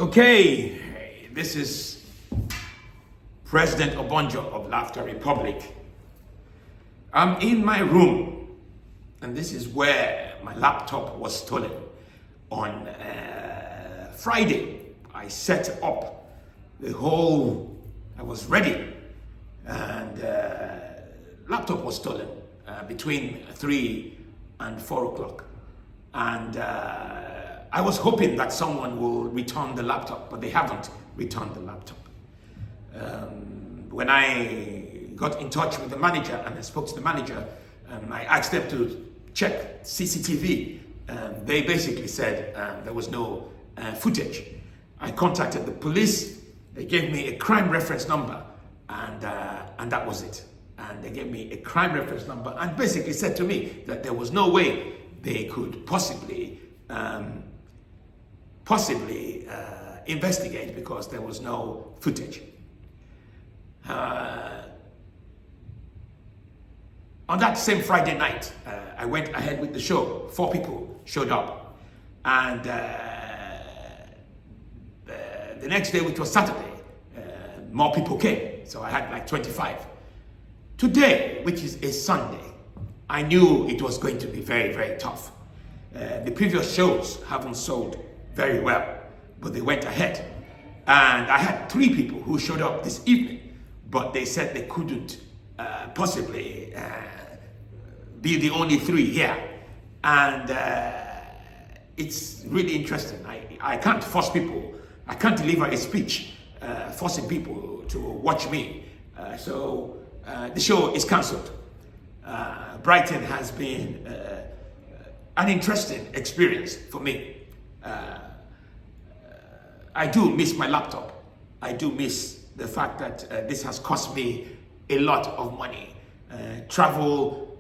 Okay, this is President Obonjo of Laughter Republic. I'm in my room, and this is where my laptop was stolen. On Friday, I set up I was ready, and laptop was stolen between 3 and 4 o'clock. And I was hoping that someone will return the laptop, but they haven't returned the laptop. When I got in touch with the manager and I spoke to the manager, I asked them to check CCTV. They basically said there was no footage. I contacted the police. They gave me a crime reference number, and that was it. And they gave me a crime reference number and basically said to me that there was no way they could possibly investigate because there was no footage. On that same Friday night, I went ahead with the show. 4 people showed up, and the next day, which was Saturday, more people came. So I had like 25. Today, which is a Sunday, I knew it was going to be very, very tough. The previous shows haven't sold very well, but they went ahead. And I had 3 people who showed up this evening, but they said they couldn't possibly be the only 3 here. And it's really interesting. I can't force people. I can't deliver a speech forcing people to watch me. So the show is cancelled. Brighton has been an interesting experience for me. I do miss my laptop. I do miss the fact that this has cost me a lot of money. Travel,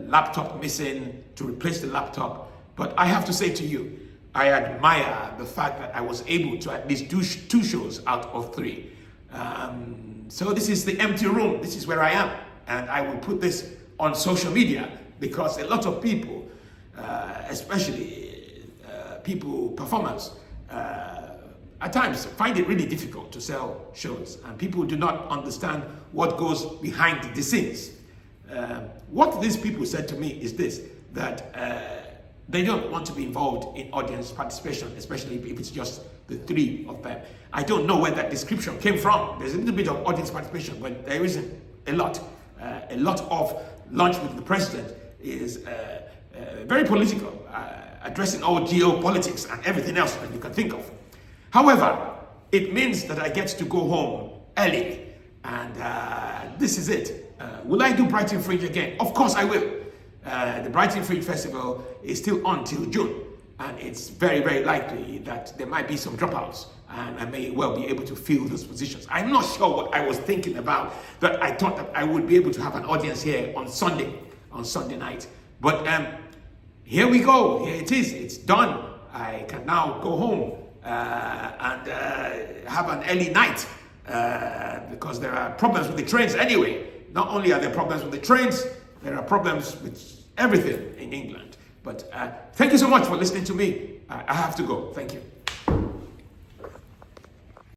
laptop missing, to replace the laptop. But I have to say to you, I admire the fact that I was able to at least do 2 shows out of 3. So this is the empty room. This is where I am. And I will put this on social media because a lot of people, especially performers, at times find it really difficult to sell shows, and people do not understand what goes behind the scenes. What these people said to me is this, that they don't want to be involved in audience participation, especially if it's just the 3 of them. I don't know where that description came from. There's a little bit of audience participation, but there isn't a lot. A lot of Lunch with the President is very political, addressing all geopolitics and everything else that you can think of. However, it means that I get to go home early, and this is it. Will I do Brighton Fringe again? Of course I will. The Brighton Fringe Festival is still on till June, and it's very, very likely that there might be some dropouts, and I may well be able to fill those positions. I'm not sure what I was thinking about, that I thought that I would be able to have an audience here on Sunday night. But here we go. Here it is. It's done. I can now go home and have an early night because there are problems with the trains anyway. Not only are there problems with the trains, there are problems with everything in England. But thank you so much for listening to me. I have to go. Thank you.